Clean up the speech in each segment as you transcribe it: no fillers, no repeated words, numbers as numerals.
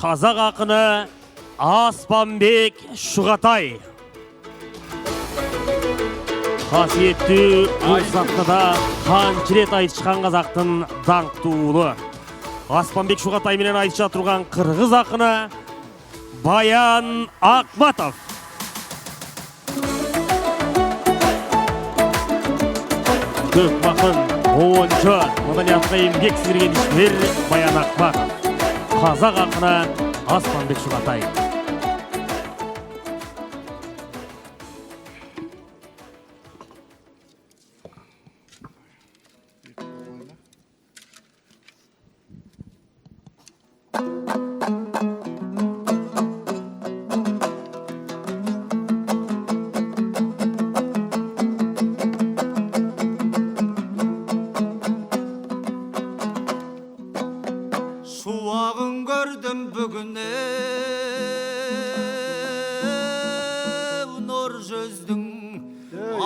қазақ ақыны Аспанбек Шұғатай. Қасиетті бұл сахнада қанша рет айтышқан қазақтың даңқты ұлы. Аспанбек Шұғатай менен айтыша тұрған қырғыз ақыны Баян Ақматов. Көп ақын, ойыншы, маданиятқа еңбек сіңірген ішкер Баян Ақматов. Қазақ ақыны Аспанбек Шұғатай. Шуағын көрдім бүгіне нұр жүздің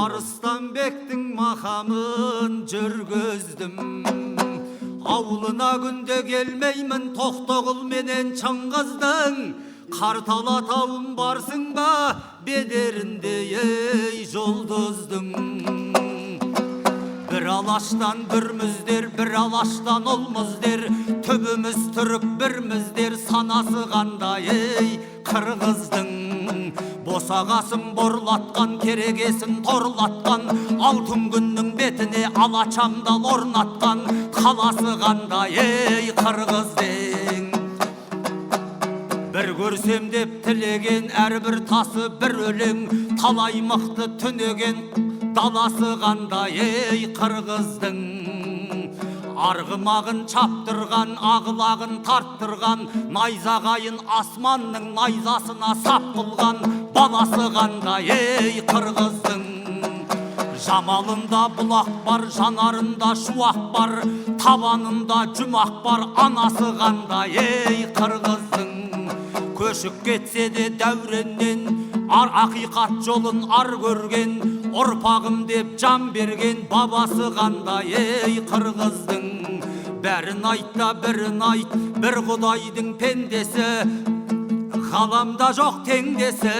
Арыстанбектің мақамын жүргөздім Ауылына күнде келмеймін Тоқтоғұл менен Чыңғыздың Қарталатауын барсың ба бедерінде ей жұлдыздың Bir alaştan birmizdir, bir alaştan olmuzdir Tübümüz Türk birmizdir sanası qanday ey Qırğızdың Bosağasın borlatqan, keregesin torlatqan Altın günнің betini alaçamdal ornatqan Qalası qanday ey Qırğızdың Bir görsem dep tilegen әрбір tası bir өлең Talay mıқты tünegen dalası qanday ey Qırğızdың Arғымағын çaptırған, ağılағын tarttırған Найзағайын асманның найзасына сап қылған Баласы qanday ey Qırğızdың Жамалында бұлақ бар, жанарында шуақ бар Табанында жұмақ бар, анасы qanday ей Qırğızdың Көшіп кетсе де дәуреннен Ақиқат жолын ар көрген Ұрпағым деп жан берген Бабасы qanday ей Qırğızdың Бәрін айтта бірін айт Бір құдайдың пендесі Ғаламда жоқ теңдесі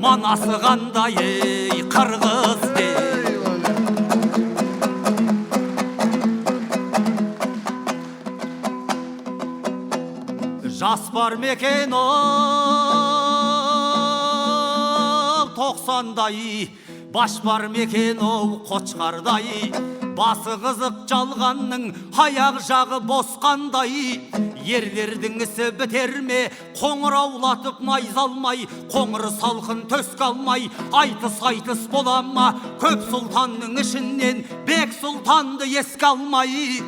Манасы qanday ей Qırğızdың Жас бар мекен ол 90-дай Баш бар мекен ол қочқардай Басы қызық жалғанның аяқ жағы босқандай Ерлердің ісі бітер ме Қоңыраулатып найзалмай Қоңыр салқын төске алмай Айтыс бола Көп сұлтанның ішінен Бек сұлтанды еске алмай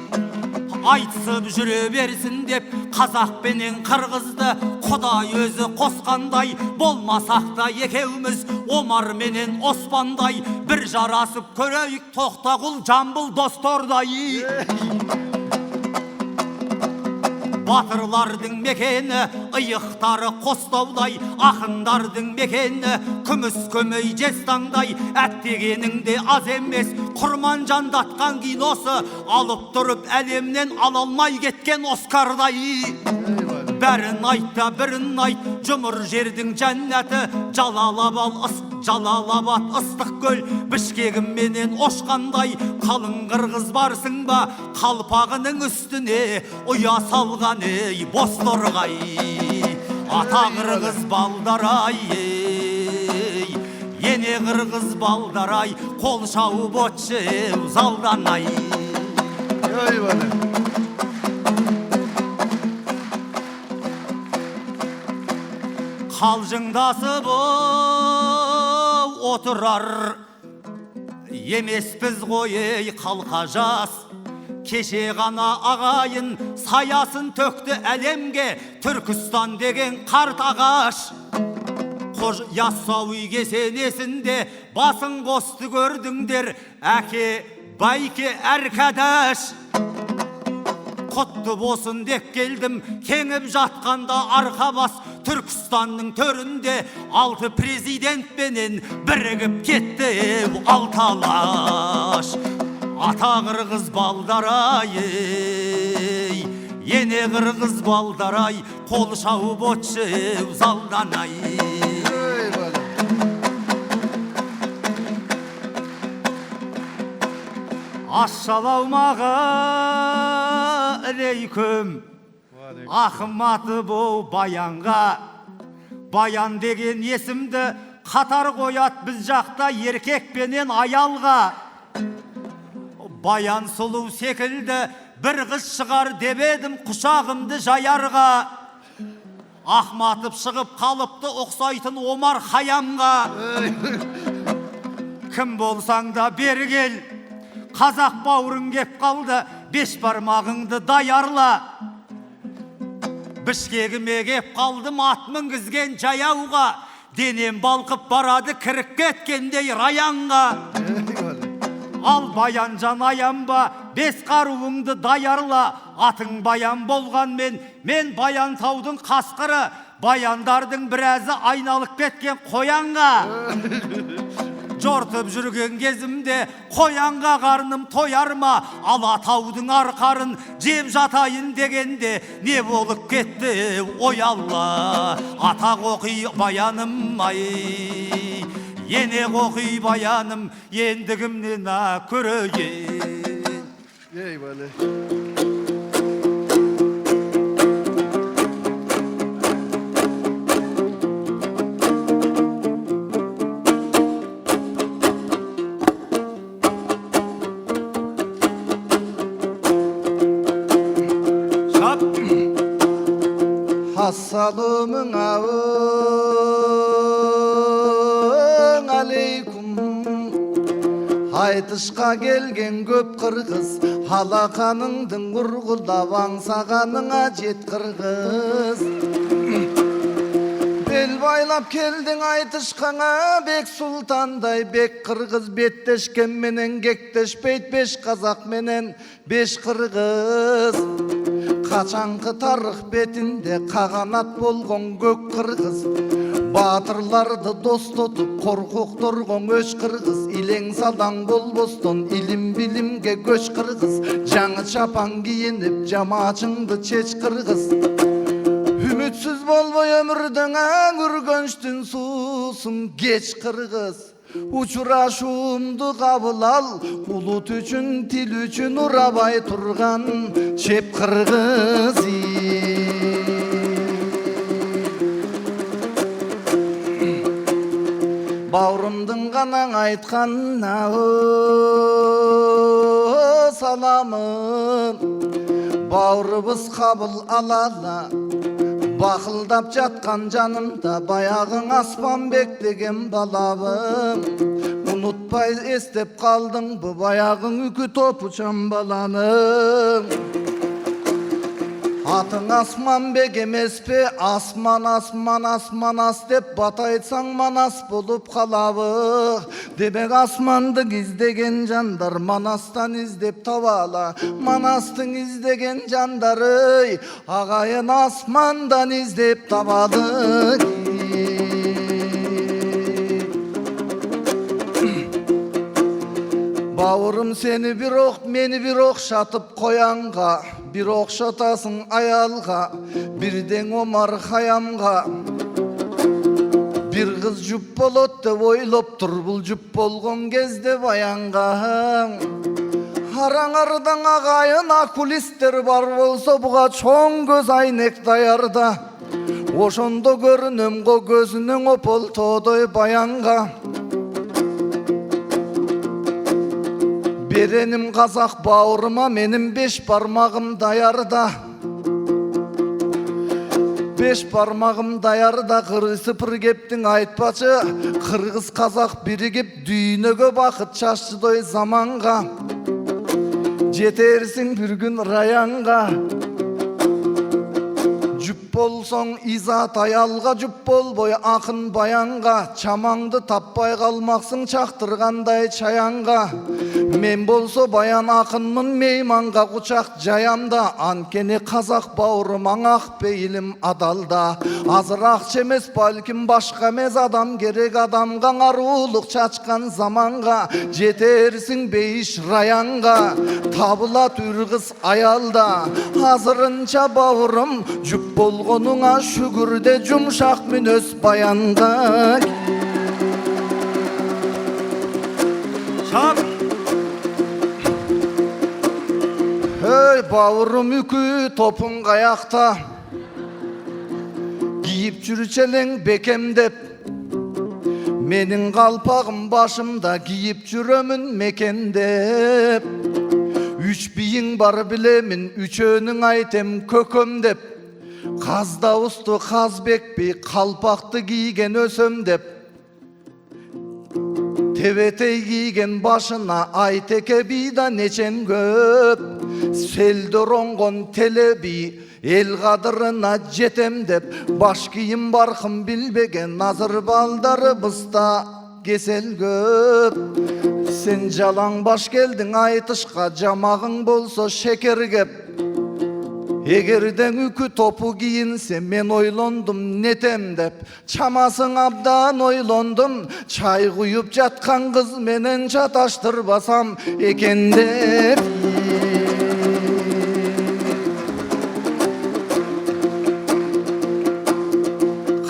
Айтысып жүре берсін деп Қазақ пенен Қырғызды Құдай өзі қосқандай Болмасақ та екеуміз Омар менен Оспандай Bir жарасып көрейік Тоқтағұл Жамбыл достордай Батырлардың мекені Иықтары қостаудай Ақындардың мекені Күміс көмей жестаңдай Әттегеніңде аз емес Құрман жандатқан киносы Алып тұрып әлемнен алалмай кеткен Оскардай Бәрін айтта бірін айт Жұмыр жердің жәннәті Жалалабад ыстық көл Бішкегім менен ошқандай Қалың қырғыз барсың ба Қалпағының үстіне Ұя салған ей бозторғай Ата қырғыз балдарай Ене қырғыз балдарай Қол шауып отшы залданай Қалжыңдасып отырар Емеспіз ғой ей қалқа жас Кеше ғана ағайын саясын төкті әлемге Түркістан деген қарт ағаш Қож яссауи кесенесінде басын қосты көрдіңдер Әке, байке, әркәдәш Құтты болсын деп келдім Кеңіп жатқанда арқа бас Түркістанның төрінде 6 президентпенен бірігіп кетті алталаш. Ата қырғыз балдарай, Yine kırgız baldaray, kol şağı boçu uzaldanay. Assalamu'a aleyküm. Ahmatı bu bayanға. Bayan деген есімді қатар қоят біз жақта еркекпенен аялға. Баян сұлу секілді бір қыз шығар деп едім құшағымды жаярға. Ахматып шығып қалыпты ұқсайтын Омар Хаямға. Кім болсаң да бері кел, қазақ бауырың кеп қалды, беш бармағыңды даярла. Бішкегіме кеп қалдым ат мінгізген жаяуға, денем балқып барады кіріп кеткендей раянға. Ал баянжан аянба, бес қаруыңды даярла. Атың баян болғанмен, мен баян таудың қасқыры, баяндардың біразы айналып кеткен қоянға. Жортып жүрген кезімде қоянға қарным тоярма, Алатаудың арқарын жеп жатайын дегенде не болып кетті ой Алла. Атақ оқи баяным ай, ене оқи баяным, ендігімнен көреген. Ей бәле. Assalamun aleykum. Айтышқа келген көп қырғыз, халақаныңдың ұрғылдап аңсағаныңа жет қырғыз. Бел байлап келдің айтышқаңа, бек сұлтандай бек қырғыз. Беттешкен менен кектешпейт, беш қазақ менен беш қырғыз. Қачанқы тарых бетінде қағанат болған көк қырғыз. Батырларды дос тұтып қорқоқ тұрған өш қырғыз. Илең салаң болбостон илім билімге көш қырғыз. Жаңы чапан киініп жамачыңды чеч қырғыз. Үмітсіз болбой өмірдің үргөнштің сусын кеч қырғыз. Учурашуымды қабыл ал, ұлт үшін, тил үшін ұрабай тұрған чеп қырғыз. Бауырымдың ғанаң айтқанына саламын, бауырыбыз қабыл алала. Бақылдап жатқан жанымда баяғың Аспанбек деген балабым. Ұнытпай естеп қалдың бұ баяғың үкі топучан баланың. Атың Асманбек емес пе? Асман, асман, асман ас деп бата айтсаң манас болып қалабы. Демек асманды іздеген жандар манастан іздеп табала. Манастың іздеген жандары ағайын асмандан іздеп табады. Бауырым сені бір оқ, мені бір оқшатып қоянға. Bir okşatasın ayalga, birden Omar Hayamga. Bir kız cüp bolot dep oylop tur, bul cüp bolgon kezde bayanга. Harаңардан ағайын акулистер бар болса, буга чоң көз айнек даярда. Ошондо көрүнөм го көзүнүң опол тоодой баянга. Беренім қазақ бауырыма, менің беш бармағым даярда. Беш бармағым даярда, қыры-сыпыр кептің айтпачы. Қырғыз қазақ бірігіп дүйнөгө бақыт шашчыдой заманға. Жетерсің бір күн раянға. Жүп болсоң изат аялға жүп болбой ақын баянға, чамаңды таппай қалмақсың чақтырғандай чаянға. Мен болсо баян ақынмын мейманға құчақ жаямда, анкені қазақ бауырым аңақ бейлім адалда. Азыр ақча емес балким башқа мез адам керек адамға, арулық чачқан заманға жетерсің бейіш раянға, табылат үргіз аялда. Азырынча бауырым жүп болғонуңа шүгірде жұмшақ мүнөз баянға. Шап! Эй, бауырым үкі топың қаяқта, киіп жүрчелең бекемдеп, менің қалпағым башымда киіп жүремін мекендеп. Үш бейің бар білемін, үшөнің айтем көкөм деп, қаз дауысты қаз бекпей қалпақты киген өсөм деп. Тебетей киген башына айтеке бида нечен көп, селдір оңғон телеби ел қадырына жетем деп. Баш киім барқым білбеген назыр балдары бұста кесел көп. Сен жалаң баш келдің айтышқа, жамағың болса шекер кеп. Егерден үкі топу киінсе мен ойлондым нетем деп. Чамасың абдан ойлондым, чай құйып жатқан қыз менен чаташтырбасам екен деп.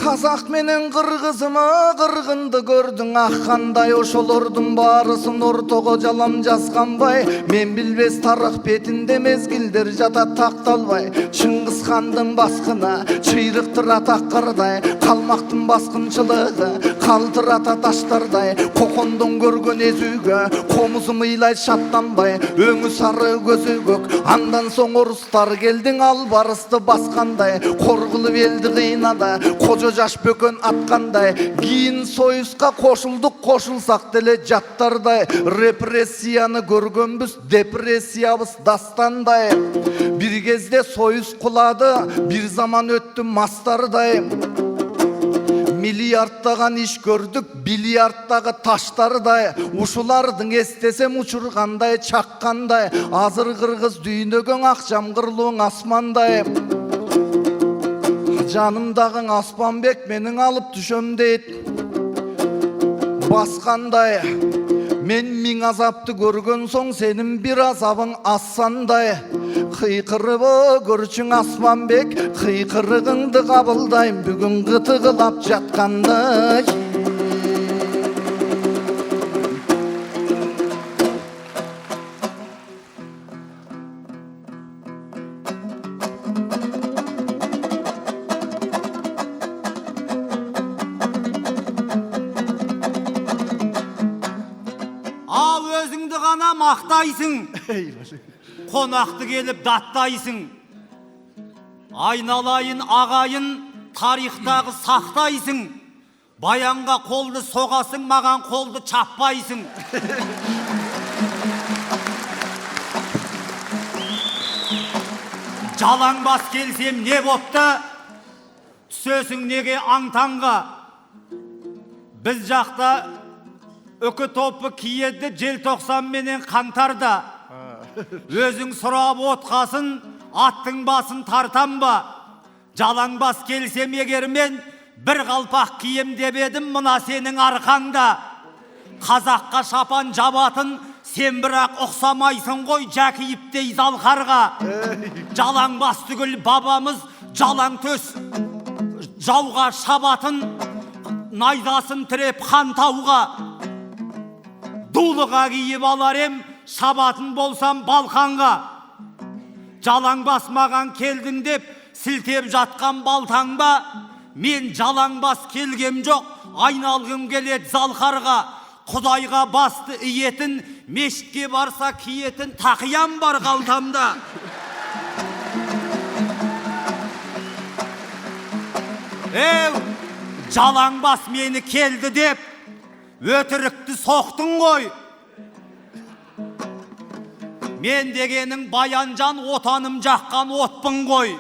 Қазақ менен қырғызыма қырғынды көрдің, аққандай ошолордың барысын ортоға жалам жазғанбай. Мен білбес тарық бетінде мезгілдер жата тақталбай. Шыңғыс хандың басқына чыйрықтыра таққырдай, қалмақтың басқыншылығы қалтырата таштардай. Қоқондың көрген ezüge қомызым ыйлай шаттанбай, өңі сары көзі көк. Андан соң орыстар келдің албарысты басқандай, қорғылып елді қиынада қожа жаш бөкөн атқандай. Кейін сойысқа қошылдық, қошылсақ деле жаттардай. Репрессияны көргөнбіз, депрессиябыз дастандай. Bir кезде сойыс құлады, bir zaman өтті мастардай. Миллиардтаған иш көрдік, бильярдтағы таштардай. Ушулардың естесем учурғандай, чаққандай. Азыр қырғыз дүйнөгөн ақшам қырлуың асмандай. Жанымдағың Аспанбек менің алып түшөм дейт басқандай. Мен миң азапты көрген соң сенің бір азабың ассандай. Қиқырып көрчүң Аспанбек, қиқырығыңды қабылдайым бүгін қытығылап жатқандай. Ал өзіңді ғана мақтайсың, қонақты келіп даттайсың. Айналайын ағайын, тарихтағы сақтайсың. Баянға қолды соғасың, маған қолды чаппайсың. Жалаң бас келсем не бопты, түсесің неге аңтанға. Біз жақта үкі топы киеді желтоқсан менен қаңтарда. Өзің сұрап отқасын, аттың басын тартам ба? Жалаң бас келсем егер мен бір қалпақ кием деп едім, мына сенің арқаңда. Қазаққа шапан жабатын сен бірақ ұқсамайсың ғой Жәкиевтей залқарға. Жалаң бас түгіл бабамыз жалаң төс жауға шабатын, найдасын тіреп хан тауға. Дулыға киіп алар ем, шабатын болсам Балқанға. Жалаң бас маған келдің деп сілтеп жатқан балтаң ба? Мен жалаң бас келгем жоқ, айналғым келет залқарға. Құдайға басты иетін, мешітке барса киетін тақиям бар қалтамда. Жалаң бас мені келді деп өтірікті соқтың ғой. Мен дегенің Баянжан отаным жаққан отпын ғой.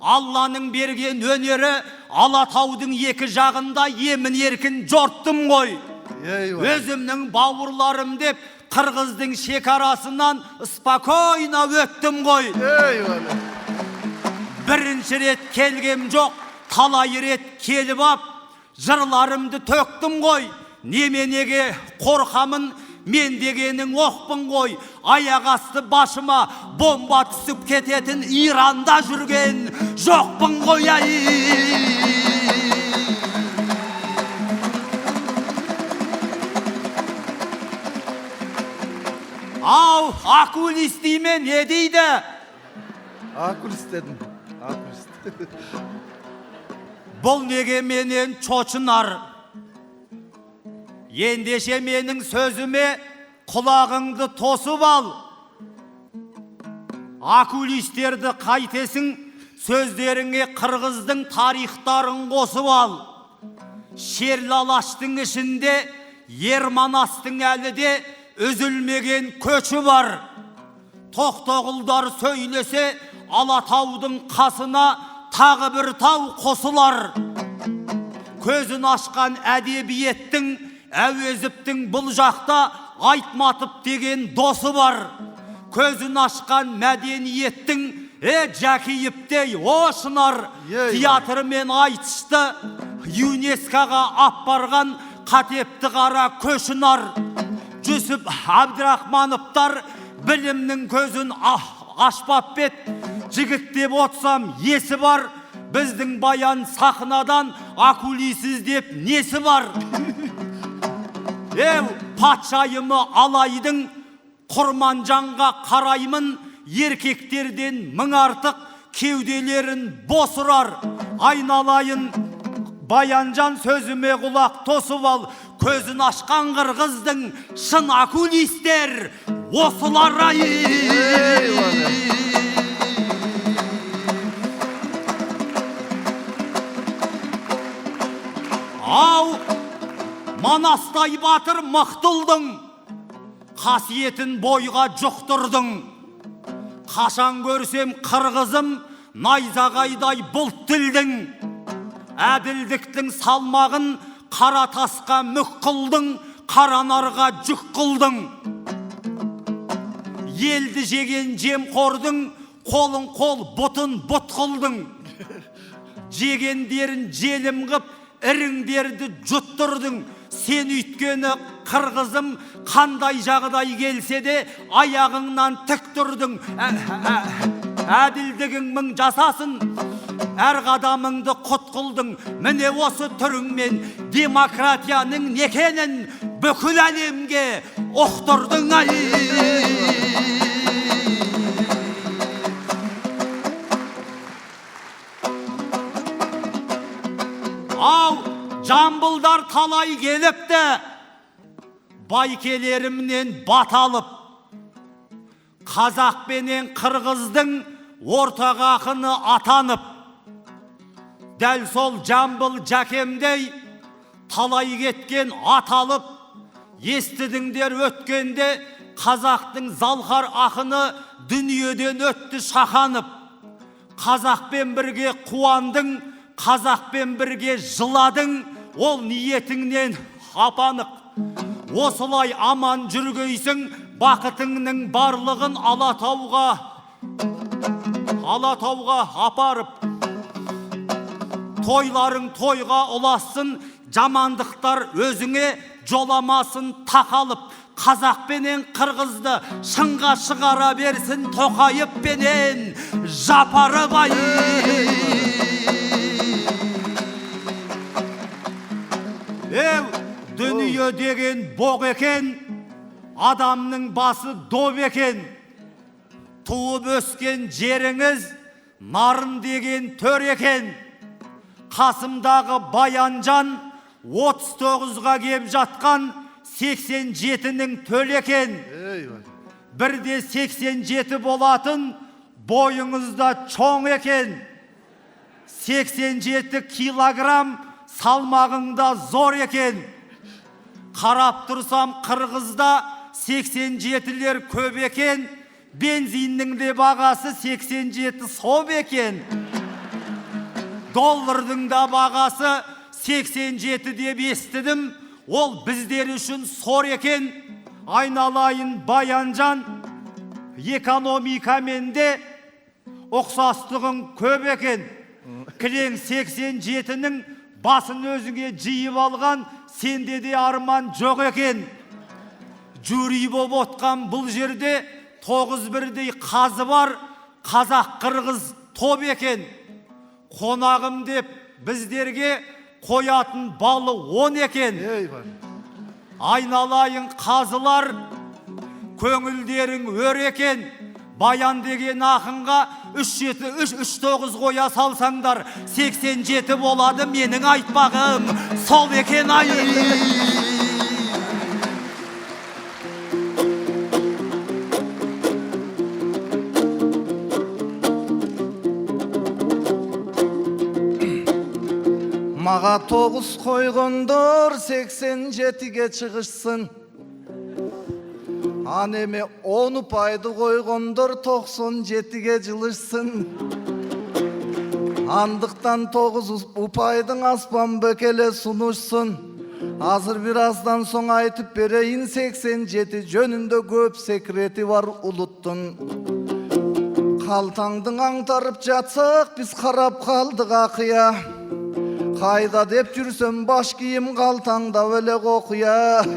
Алланың берген өнері Алатаудың екі жағында емін еркін жорттым ғой. Өзімнің бауырларым деп Қырғыздың шекарасынан спокойно өттім ғой. Бірінші рет келгем жоқ, талай рет келіп ап, жырларымды төктім ғой. Неменеге қорқамын, мен дегенің оқпын ғой. Аяқ асты башыма бомба түсіп кететін Иранда жүрген жоқпын ғой. Ау, акулист дейме не дейді? Акулист дедім. Бұл неге менен чочынар? Ендеше менің сөзіме құлағыңды тосып ал. Акулистерді қайтесің, сөздеріңе қырғыздың тарихтарын қосып ал. Шерлалаштың ішінде Ерманастың әлі де үзілмеген көші бар. Тоқтоғылдар сөйлесе Алатаудың қасына тағы бір тау қосылар. Көзін ашқан әдебиеттің, Әуезовтің бұл жақта Айтматов деген досы бар. Көзін ашқан мәдениеттің Жәкиевтей Шынар театры мен айтысты ЮНЕСКО-ға апарған Қатепті қара көшінар. Жүсіп Абдрахмановтар білімнің көзін ашпап бет, жігіт деп отсам есі бар. Біздің баян сахнадан акулисіз деп несі бар? Патшайымы алайдың Құрманжанға қараймын, еркектерден мың артық кеуделерін босырар. Айналайын Баянжан сөзіме құлақ тосып ал. Көзін ашқан қырғыздың шын акулистер осылар. Ау, Манастай батыр мықтылдың, қасиетін бойға жұқтырдың. Қашан көрсем қырғызым найзағайдай бұлт тілдің. Әділдіктің салмағын қара тасқа мүк қылдың, қаранарға жүк қылдың. Елді жеген жемқордың қолын қол, бұтын бұт қылдың. Жегендерін желім қып, іріңдерді жұттырдың. Сен үйткені қырғызым қандай жағдай келсе де аяғыңнан тік тұрдың. Әділдігің мың жасасын, әр қадамыңды құт қылдың. Міне осы түріңмен демократияның некенін бүкіл әлемге ұқтырдың. Ау, жамбылдар талай келіпті, байкелерімнен баталып. Қазақ пенен қырғыздың ортақ ақыны атанып. Дәл сол жамбыл Жәкемдей талай кеткен аталып. Естідіңдер өткенде қазақтың залқар ақыны дүниеден өтті шақанып. Қазақпен бірге қуандың, қазақпен бірге жыладың, ол ниетіңнен апанық. Осылай аман жүргейсің, бақытыңның барлығын Алатауға апарып. Тойларың тойға ұласын, жамандықтар өзіңе жоламасын тақалып. Қазақ пенен қырғызды шыңға шығара берсін Тоқайып пенен Жапарыбай. Дүние деген боқ екен, адамның басы доп екен. Туып өскен жеріңіз нарын деген төр екен. Қасымдағы Баянжан 39-ға кеп жатқан 87-нің төл екен. Бірде 87 болатын бойыңызда чоң екен. 87 килограмм салмағыңда зор екен. Қарап тұрсам қырғызда 87-лер көп екен. Бензиннің де бағасы 87 сом екен. Доллардың да бағасы 87 деп естідім. Ол біздер үшін сор екен. Айналайын Баянжан, экономикамен де ұқсастығың көп екен. Кілең 87-нің басын өзіңе жиып алған сенде де арман жоқ екен. Жюри боп отқан бұл жерде 9-1-дей қазы бар, қазақ қырғыз топ екен. Қонағым деп біздерге қоятын балы 10 екен. Айналайын қазылар, көңілдерің өр екен. Баян деген ақынға 3-9 қоя салсаңдар 87 болады менің айтпағым. Сол екен ай. Маға 9 қойғандар 87-ге шығышсын. Анеме 10 пайды қойғандар 97-ге жылышсын. Андықтан 9 ұпайдың аспан бөкеле сұнышсын. Азыр біраздан соң айтып берейін 87 жөнінде көп секреті бар ұлыттың. Қалтаңдың аңтарып жатсақ, біз қарап қалдық ақия. Қайда деп жүрсем баш киім қалтаңда өле қоқия.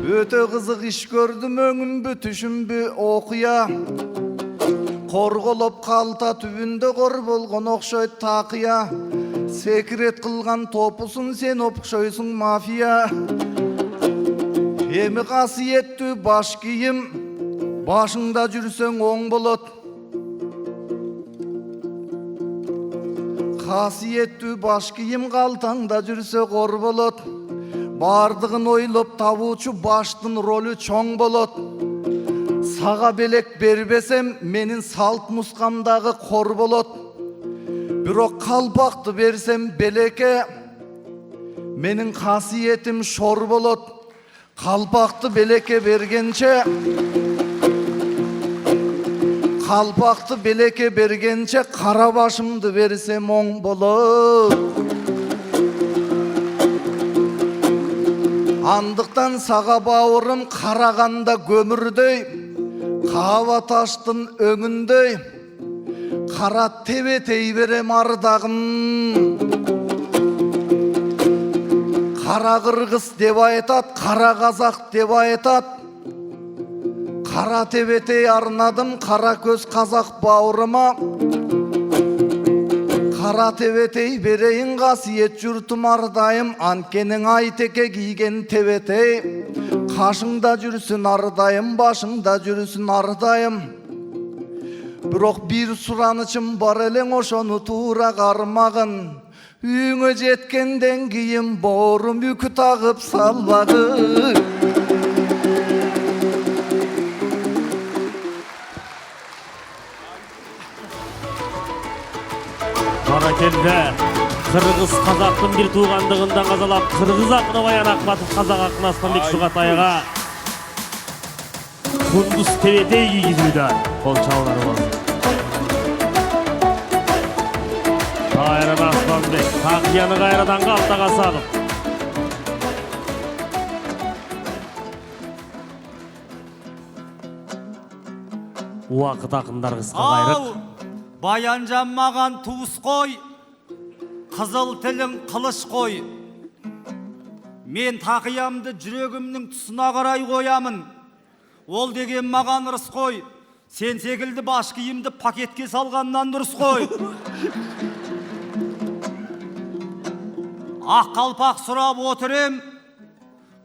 Өте қызық іш көрдім өңім бүтішімбі оқия. Қорғылып қалта түбінде қор болған оқшой тақия. Секрет қылған топысын сен оқшойсың мафия. Емі қасиетті баш киім, башыңда жүрсең оң болот. Қасиетті баш киім қалтаңда жүрсе қор болот. Бардығын ойлып табучу баштың ролі чоң болот. Саға белек бербесем, менің салт мусқамдағы қор болот. Бирок қалпақты берсем белеке, менің қасиетім шор болот. Қалпақты белеке бергенче, қалпақты белеке бергенче, қара башымды берсем оң болот. Андықтан саға бауырым қарағанда көмірдей, қава таштың өңіндей, қара тебетей берем ардағын. Қара қырғыз деп айтат, қара қазақ деп айтат. Қара тебетей арнадым, қара көз қазақ бауырыма. Қара тебетей берейін қасиет жұртым ардайым. Анкенің айтеке киген тебетей, қашыңда жүрсін ардайым, башыңда жүрсін ардайым. Бирок бір сұранычым бар елең, ошону тура қармағын. Үйіңе жеткенден кейін борым үкі тағып салбағы. Баракелді, қырғыз қазақтың бір туғандығында қазалап, қырғыз ақыны Баян Ахматов қазақ ақыны Аспанбек Шұғатайға құндыз тебетей кигізуді қол чалары болсын. Қайран Аспанбек, тақияны қайрадан қалтаға сағып. Уақыт ақындар қысқа қайрық. Баянжан маған туыс қой, қызыл тілің қылыш қой. Мен тақиямды жүрегімнің тұсына қарай қоямын. Ол деген маған ырыс қой. Сен секілді баш киімді пакетке салғаннан дұрыс қой. Ақ қалпақ сұрап отырем,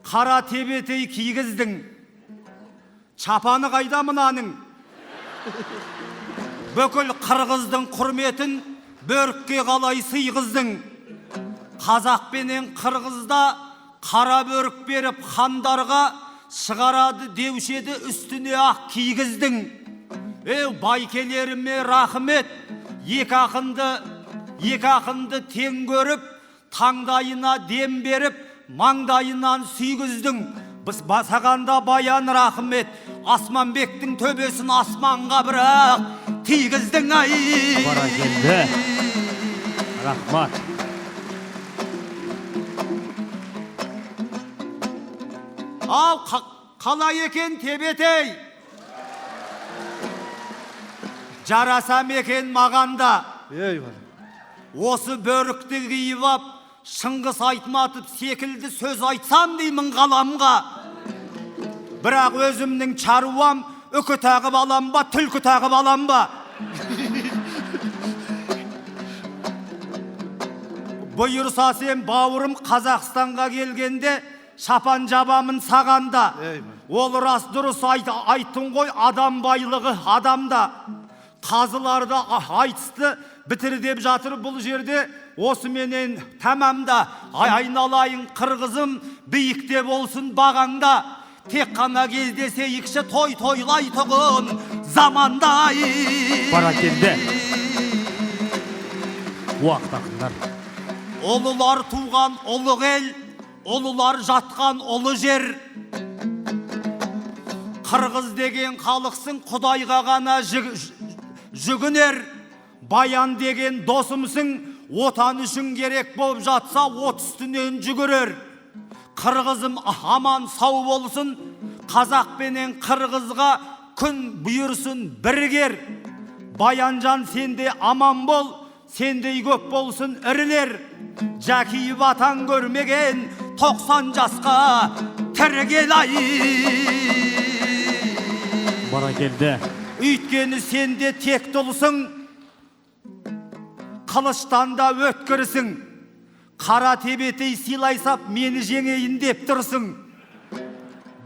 қара тебетей кигіздің. Чапаны қайда мынаның? Бүкіл қырғыздың құрметін бөрікке қалай сыйғыздың. Қазақ пенен қырғызда қара бөрік беріп хандарға шығарады деушеді үстіне ақ кигіздің. Байкелеріме рахмет, екі ақынды тең көріп, таңдайына дем беріп, маңдайынан сүйгіздің. Біз басағанда Баян рахмет, Асманбектің төбесін асманға бірақ тигіздің ай. Баракелді. Rahmat. Al kalay eken tebetey. Jarasam eken maganda. Eyvallah. Осы börükті kıyıp ap, Şыңғыс Айтматов секілді söz айтсам деймін қаламға. Бірақ өзімнің чаруам үкі тағып алам ба, түлкі тағып алам ба? Бұйырса сен бауырым Қазақстанға келгенде шапан жабамын сағанда. Ол рас дұрыс айттың ғой, адам байлығы адамда. Қазыларды айтысты бітір деп жатыр бұл жерде. Осы менен тамамда. Айналайын қырғызым, биікте болсын бағаңда. Тек қана кездесейікші той-тойлай тұғын замандай. Бара келді. Уақыт ақындар. Олылар туған ұлы ел, олылар жатқан ұлы жер. Қырғыз деген халықсың, Құдайға ғана жүгінер. Баян деген досымсың, отан үшін керек болып жатса, от үстінен жүгірер. Қырғызым аман сау болсын, қазақ пенен қырғызға күн бұйырсын біргер. Баянжан сенде аман бол, сендей көп болсын ірілер. Жәкиіп атан көрмеген 90 жасқа тіргел ай. Бара келді. Үйткені сенде тек толысың, қылыштан да өткірісің. Қара тебетей силайсап мені жеңейін деп тұрсың.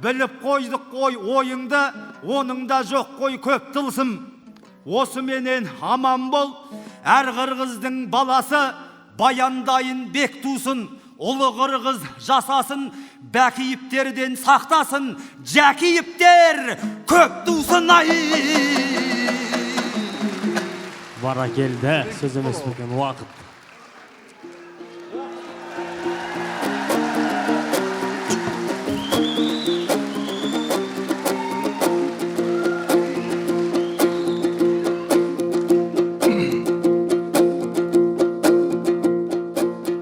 Біліп қойдық қой ойыңды, оның да жоқ қой көп тылсым. Осы менен аман бол, әр қырғыздың баласы баяндайын бек тусын. Ұлы қырғыз жасасын, бәкейіптерден сақтасын. Жәкейіптер көп тусын ай. Бара келді. Сөз емес бекен уақыт.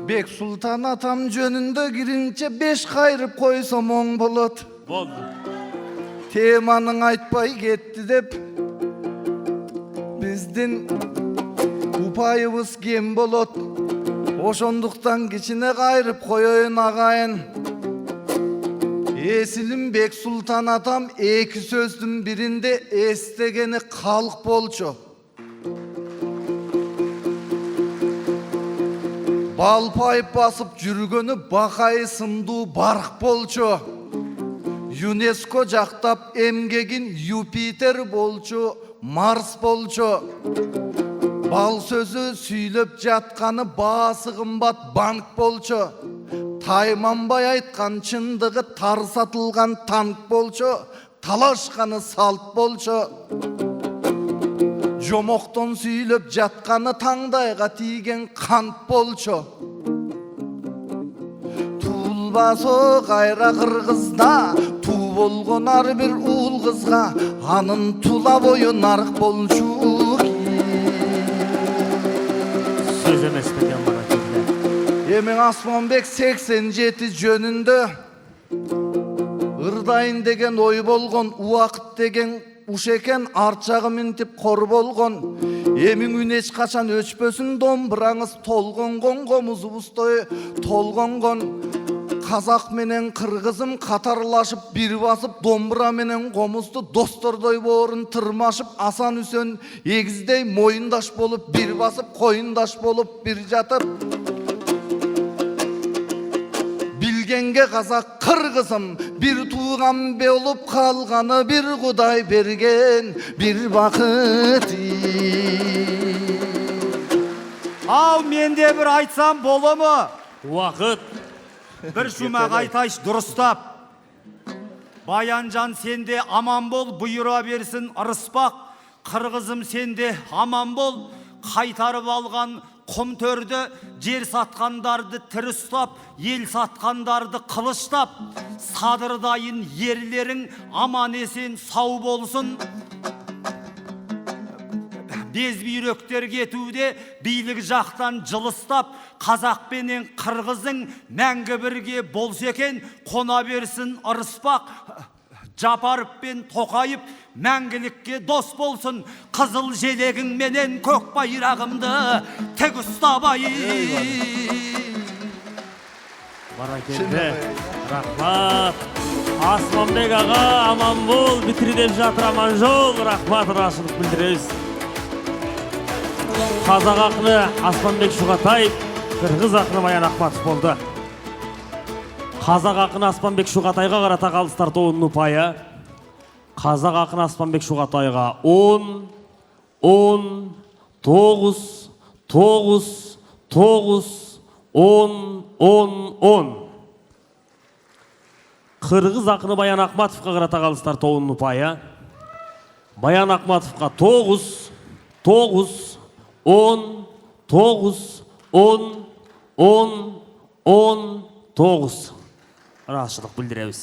Бек Сұлтан атам жөнінде киринче 5 қайрып қойсам оң болады. Болды. Теманың айтпай кетті деп біздің ұпайыбыз кем болады. Ошондуктан кичине қайрып қойойын ағайын. Есілім Бек Сұлтан атам 2 сөздің бірінде естегені халық болчу. Балпайып басып жүргені бақай сымду барық болчу. ЮНЕСКО жақтап эмгегин Юпитер болчу, Марс болчу. Бал сөзі сүйлөп жатқаны баасы қымбат банк болчу. Тайманбай айтқан чындығы тар сатылған танк болчу. Талашқаны салт болчу. Жомоқтон сүйлөп жатқаны таңдайға тиген қант болчу. Тулбасо қайра қырғызда, ту болған ар бір уыл қызға, анын тула бойы нарық болчу. Сөз емес бекен бара келді. Емен Асманбек 87 жөнінде ырдайын деген ой болған, уақыт деген уш екен арчағы мінтіп қор болған. Емің үнеш қашан өчпөсін домбыраңыз толған қоңғомызыбыздай толғанған. Қазақ менен қырғызым қатарлашып бір басып домбыра менен қомызды достордой борын тырмашып Асан Үсен егіздей мойындаш болып бір басып қойындаш болып бір жатып. Білгенге қазақ қырғызым бір туған болып қалғаны бір Құдай берген бір бақыт. Ал менде бір айтсам болы му? Уақыт. Бір шумақ айтайш дұрыстап. Баянжан сенде аман бол, бұйыра берсін ырыспақ. Қырғызым сенде аман бол, қайтарып алған құм төрді, жер сатқандарды тірі ұстап, ел сатқандарды қылыштап. Садырдайын ерлерің аман есен сау болсын. без бүйрөктер кетуде бийлик жактан жылыстап қазақ пенен қырғыздың мәңгі бірге болса екен қона берсін ырыспақ. Жапаров пен Тоқайып мәңгілікке дос болсын, қызыл желегің менен көк байрағымды тік ұстабай. Баракелді, рахмат. Асманбек аға, аман бол, бітірі деп жатыр, аман жол. Рахмат, рашылық білдіресіз. Қазақ ақыны Асманбек Шуғатаев, қырғыз ақыны Баян Ахматов болды. Қазақ ақыны Аспанбек Шуғатайға қарата қалыстар тоғының ұпайы. Қазақ ақыны Аспанбек Шуғатайға 10, 10, 9, 9, 9, 10, 10, 10. Қырғыз ақыны Баян Ахматовқа қарата қалыстар тоғының ұпайы. Баян Ахматовқа 9, 9, 10, 9, 10, 10, 10, 9. Рашылық білдіреміз.